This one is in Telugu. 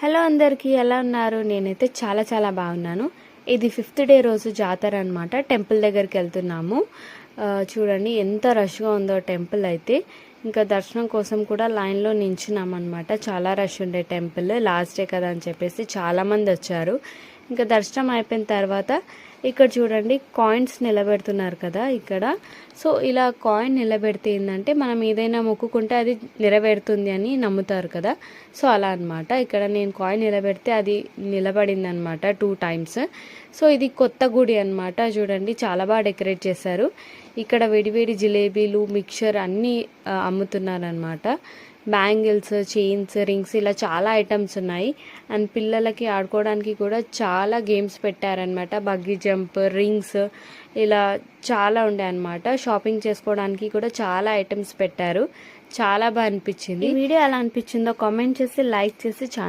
హలో అందరికీ, ఎలా ఉన్నారు? నేనైతే చాలా బాగున్నాను. ఇది 5th డే రోజు జాతర అనమాట. టెంపుల్ దగ్గరికి వెళ్తున్నాము. చూడండి ఎంత రష్గా ఉందో టెంపుల్ అయితే. ఇంకా దర్శనం కోసం కూడా లైన్లో నించున్నామన్నమాట. చాలా రష్ ఉండే టెంపుల్, లాస్ట్ డే కదా అని చెప్పేసి చాలామంది వచ్చారు. ఇంకా దర్శనం అయిపోయిన తర్వాత ఇక్కడ చూడండి కాయిన్స్ నిలబెడుతున్నారు కదా ఇక్కడ. సో ఇలా కాయిన్ నిలబెడితే ఏంటంటే మనం ఏదైనా మొక్కుకుంటే అది నెరవేరుతుంది అని నమ్ముతారు కదా. సో అలా అనమాట. ఇక్కడ నేను కాయిన్ నిలబెడితే అది నిలబడింది అనమాట 2 times. సో ఇది కొత్త గుడి అనమాట. చూడండి చాలా బాగా డెకరేట్ చేశారు. ఇక్కడ వేడివేడి జిలేబీలు, మిక్చర్ అన్నీ అమ్ముతున్నారనమాట. బ్యాంగిల్స్, చైన్స్, రింగ్స్ ఇలా చాలా ఐటమ్స్ ఉన్నాయి. అండ్ పిల్లలకి ఆడుకోవడానికి కూడా చాలా గేమ్స్ పెట్టారనమాట. బగ్గీ జంప్, రింగ్స్ ఇలా చాలా ఉండే అనమాట. షాపింగ్ చేసుకోవడానికి కూడా చాలా ఐటమ్స్ పెట్టారు. చాలా బాగా అనిపించింది. ఈ వీడియో ఎలా అనిపించిందో కామెంట్ చేసి, లైక్ చేసి